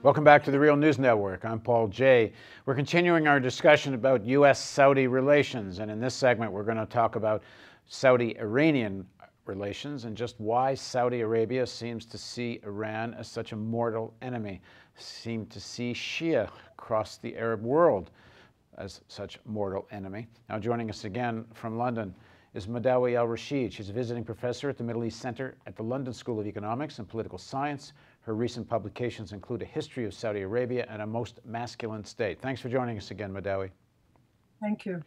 Welcome back to the Real News Network. I'm Paul Jay. We're continuing our discussion about U.S.-Saudi relations, and in this segment we're going to talk about Saudi-Iranian relations and just why Saudi Arabia seems to see Iran as such a mortal enemy, seem to see Shia across the Arab world as such mortal enemy. Now joining us again from London is Madawi Al-Rasheed. She's a visiting professor at the Middle East Center at the London School of Economics and Political Science. Her recent publications include a history of Saudi Arabia and a most masculine state. Thanks for joining us again, Madawi. Thank you.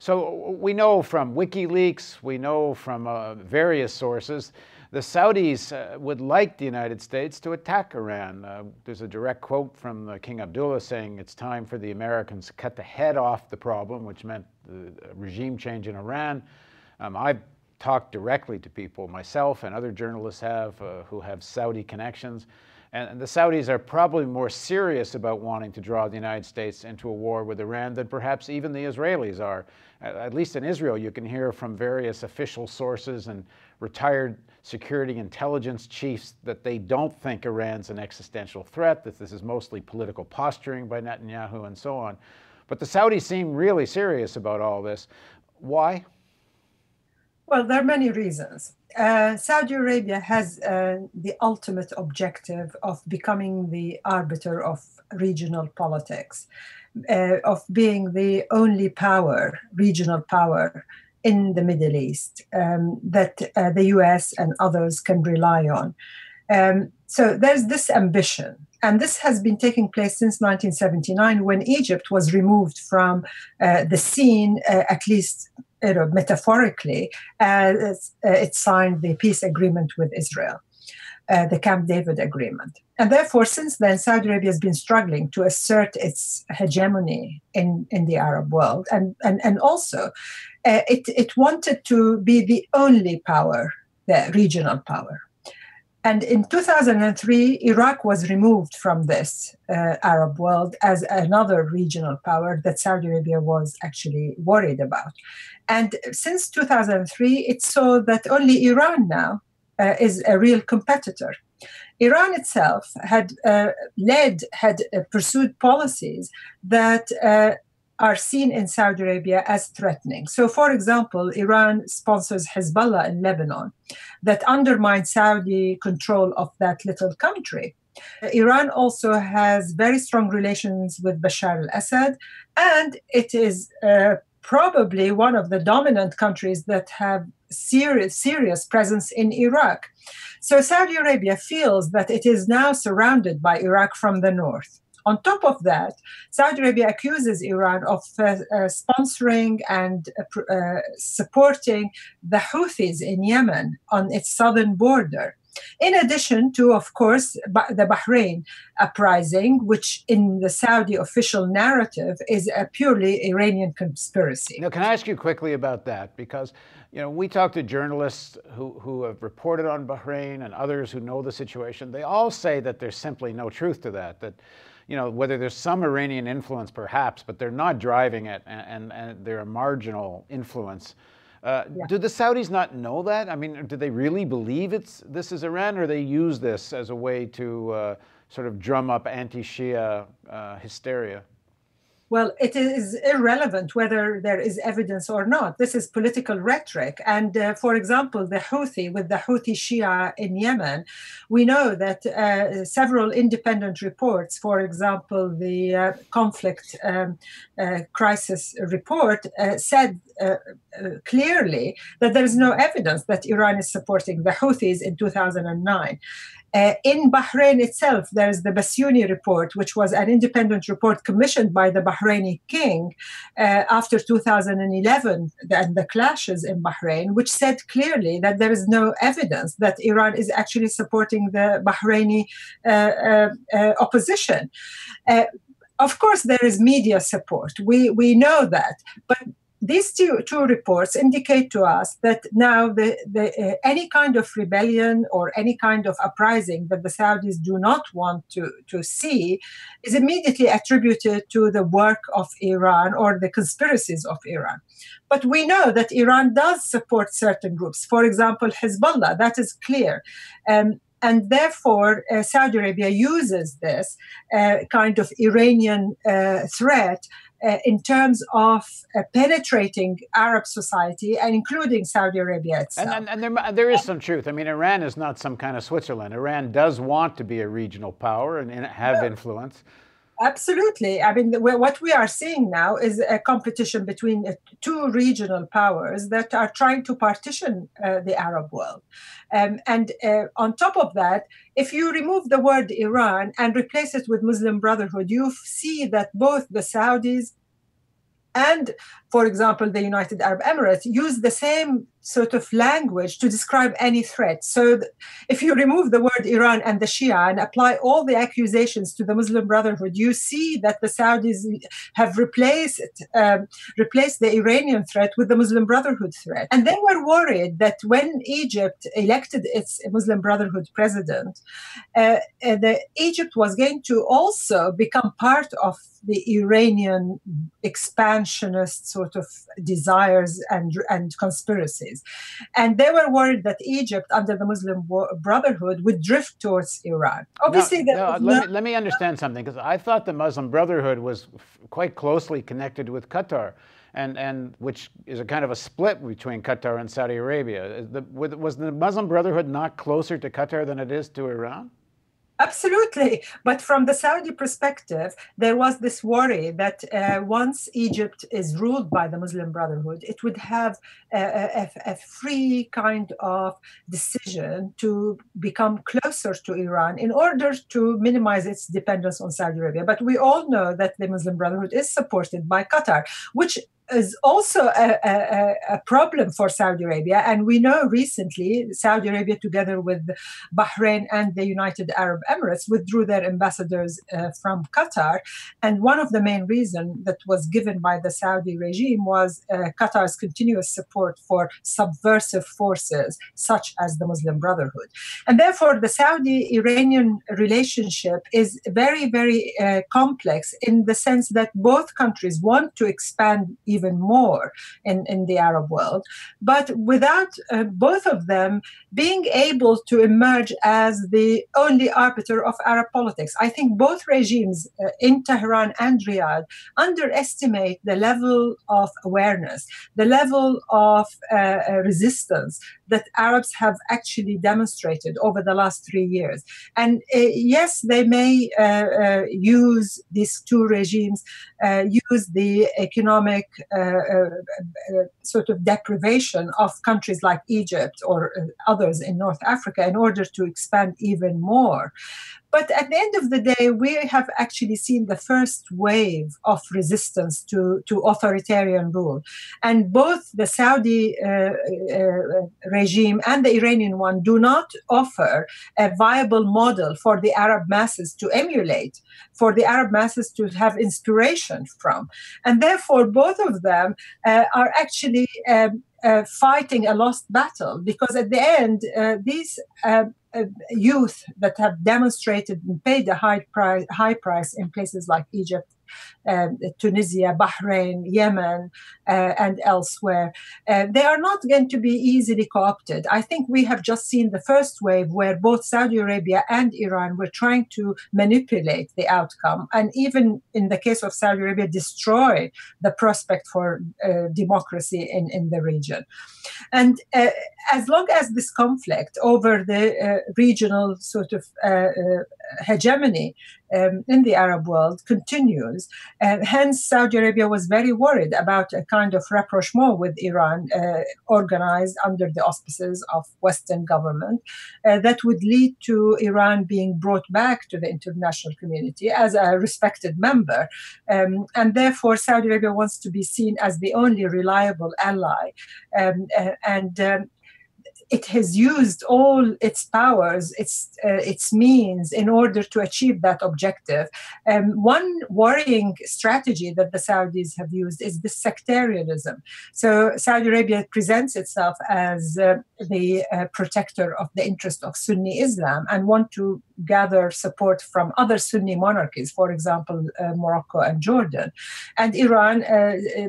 So we know from WikiLeaks, we know from various sources, the Saudis would like the United States to attack Iran. There's a direct quote from King Abdullah saying it's time for the Americans to cut the head off the problem, which meant the regime change in Iran. I've talked directly to people, myself and other journalists have, who have Saudi connections. And the Saudis are probably more serious about wanting to draw the United States into a war with Iran than perhaps even the Israelis are. At least in Israel, you can hear from various official sources and retired security intelligence chiefs that they don't think Iran's an existential threat, that this is mostly political posturing by Netanyahu and so on. But the Saudis seem really serious about all this. Why? Well, there are many reasons. Saudi Arabia has the ultimate objective of becoming the arbiter of regional politics, of being the only power, regional power in the Middle East that the US and others can rely on. So there's this ambition. And this has been taking place since 1979, when Egypt was removed from the scene, at least metaphorically, as it signed the peace agreement with Israel, the Camp David agreement. And therefore, since then, Saudi Arabia has been struggling to assert its hegemony in the Arab world. And also, it wanted to be the only power, the regional power. And in 2003, Iraq was removed from this Arab world as another regional power that Saudi Arabia was actually worried about. And since 2003, it saw that only Iran now is a real competitor. Iran itself had pursued policies that are seen in Saudi Arabia as threatening. So, for example, Iran sponsors Hezbollah in Lebanon that undermines Saudi control of that little country. Iran also has very strong relations with Bashar al-Assad, and it is probably one of the dominant countries that have serious presence in Iraq. So Saudi Arabia feels that it is now surrounded by Iraq from the north. On top of that, Saudi Arabia accuses Iran of sponsoring and supporting the Houthis in Yemen on its southern border. In addition to, of course, the Bahrain uprising, which in the Saudi official narrative is a purely Iranian conspiracy. Now, can I ask you quickly about that? Because, we talk to journalists who have reported on Bahrain and others who know the situation. They all say that there's simply no truth to that whether there's some Iranian influence perhaps, but they're not driving it and they're a marginal influence. Do the Saudis not know that? I mean, do they really believe this is Iran, or they use this as a way to sort of drum up anti-Shia hysteria? Well, it is irrelevant whether there is evidence or not. This is political rhetoric. And for example, the Houthi Shia in Yemen, we know that several independent reports, for example, the conflict crisis report said clearly that there is no evidence that Iran is supporting the Houthis in 2009. In Bahrain itself, there is the Bassiouni report, which was an independent report commissioned by the Bahraini king after 2011 and the clashes in Bahrain, which said clearly that there is no evidence that Iran is actually supporting the Bahraini opposition. Of course, there is media support. We know that, but these two reports indicate to us that now any kind of rebellion or any kind of uprising that the Saudis do not want to see is immediately attributed to the work of Iran or the conspiracies of Iran. But we know that Iran does support certain groups. For example, Hezbollah, that is clear. And therefore, Saudi Arabia uses this kind of Iranian threat in terms of penetrating Arab society, and including Saudi Arabia itself. And there is some truth. I mean, Iran is not some kind of Switzerland. Iran does want to be a regional power and have influence. Absolutely. I mean, what we are seeing now is a competition between two regional powers that are trying to partition the Arab world. And on top of that, if you remove the word Iran and replace it with Muslim Brotherhood, you see that both the Saudis and, for example, the United Arab Emirates use the same sort of language to describe any threat. So if you remove the word Iran and the Shia and apply all the accusations to the Muslim Brotherhood, you see that the Saudis have replaced the Iranian threat with the Muslim Brotherhood threat. And they were worried that when Egypt elected its Muslim Brotherhood president, Egypt was going to also become part of the Iranian expansionist sort of desires and conspiracies. And they were worried that Egypt, under the Muslim Brotherhood, would drift towards Iran. Obviously, let me understand something, because I thought the Muslim Brotherhood was quite closely connected with Qatar, and which is a kind of a split between Qatar and Saudi Arabia. Was the Muslim Brotherhood not closer to Qatar than it is to Iran? Absolutely. But from the Saudi perspective, there was this worry that once Egypt is ruled by the Muslim Brotherhood, it would have a free kind of decision to become closer to Iran in order to minimize its dependence on Saudi Arabia. But we all know that the Muslim Brotherhood is supported by Qatar, which is also a problem for Saudi Arabia. And we know recently Saudi Arabia, together with Bahrain and the United Arab Emirates, withdrew their ambassadors from Qatar. And one of the main reasons that was given by the Saudi regime was Qatar's continuous support for subversive forces such as the Muslim Brotherhood. And therefore, the Saudi-Iranian relationship is very, very complex, in the sense that both countries want to expand even more in the Arab world, but without both of them being able to emerge as the only arbiter of Arab politics. I think both regimes in Tehran and Riyadh underestimate the level of awareness, the level of resistance that Arabs have actually demonstrated over the last 3 years. And yes, they may use these two regimes, use the economic sort of deprivation of countries like Egypt or others in North Africa in order to expand even more. But at the end of the day, we have actually seen the first wave of resistance to authoritarian rule. And both the Saudi regime and the Iranian one do not offer a viable model for the Arab masses to emulate, for the Arab masses to have inspiration from. And therefore, both of them are actually fighting a lost battle, because at the end, these youth that have demonstrated and paid a high price in places like Egypt, Tunisia, Bahrain, Yemen, and elsewhere, they are not going to be easily co-opted. I think we have just seen the first wave where both Saudi Arabia and Iran were trying to manipulate the outcome, and even in the case of Saudi Arabia, destroy the prospect for democracy in the region. And as long as this conflict over the regional sort of hegemony in the Arab world continues, hence Saudi Arabia was very worried about a kind of rapprochement with Iran organized under the auspices of Western government that would lead to Iran being brought back to the international community as a respected member. And therefore, Saudi Arabia wants to be seen as the only reliable ally. It has used all its powers, its means, in order to achieve that objective. One worrying strategy that the Saudis have used is this sectarianism. So Saudi Arabia presents itself as the protector of the interest of Sunni Islam and want to gather support from other Sunni monarchies, for example, Morocco and Jordan. And Iran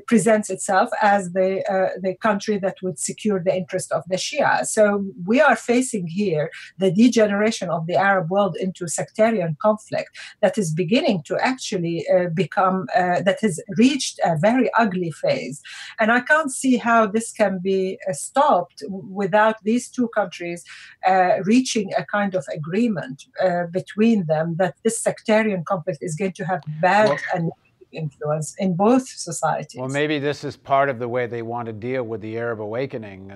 presents itself as the country that would secure the interest of the Shias. Syria. So we are facing here the degeneration of the Arab world into sectarian conflict that is beginning to actually that has reached a very ugly phase. And I can't see how this can be stopped without these two countries reaching a kind of agreement between them that this sectarian conflict is going to have bad and negative influence in both societies. Well, maybe this is part of the way they want to deal with the Arab awakening,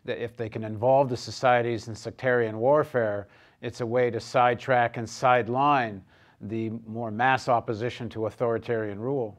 that if they can involve the societies in sectarian warfare, it's a way to sidetrack and sideline the more mass opposition to authoritarian rule.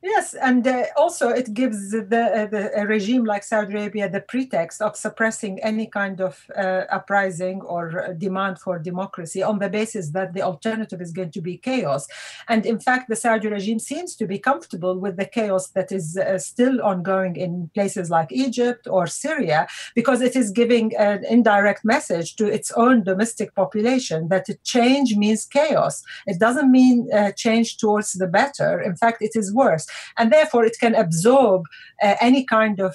Yes, and also it gives a regime like Saudi Arabia the pretext of suppressing any kind of uprising or demand for democracy on the basis that the alternative is going to be chaos. And in fact, the Saudi regime seems to be comfortable with the chaos that is still ongoing in places like Egypt or Syria, because it is giving an indirect message to its own domestic population that change means chaos. It doesn't mean change towards the better. In fact, it is worse. And therefore, it can absorb any kind of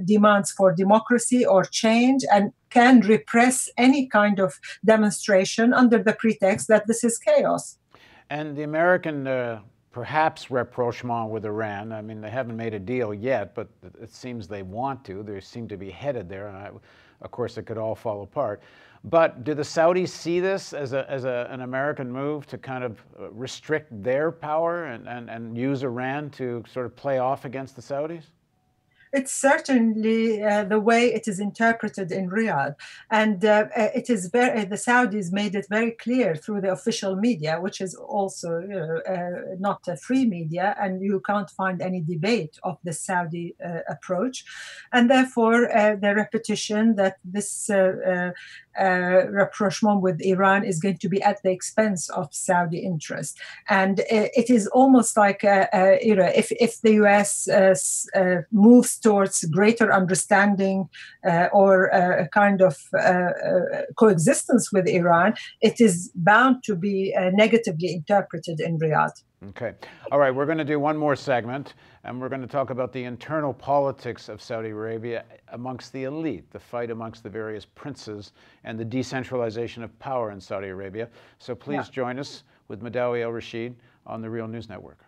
demands for democracy or change and can repress any kind of demonstration under the pretext that this is chaos. And the American perhaps rapprochement with Iran, I mean, they haven't made a deal yet, but it seems they want to. They seem to be headed there. And of course, it could all fall apart. But do the Saudis see this as an American move to kind of restrict their power and use Iran to sort of play off against the Saudis? It's certainly the way it is interpreted in Riyadh. And it is the Saudis made it very clear through the official media, which is also not a free media, and you can't find any debate of the Saudi approach. And therefore, the repetition that this rapprochement with Iran is going to be at the expense of Saudi interest. And it is almost like, if the US moves towards greater understanding or a kind of coexistence with Iran, it is bound to be negatively interpreted in Riyadh. Okay. All right, we're going to do one more segment, and we're going to talk about the internal politics of Saudi Arabia amongst the elite, the fight amongst the various princes, and the decentralization of power in Saudi Arabia. So please join us with Madawi Al-Rasheed on the Real News Network.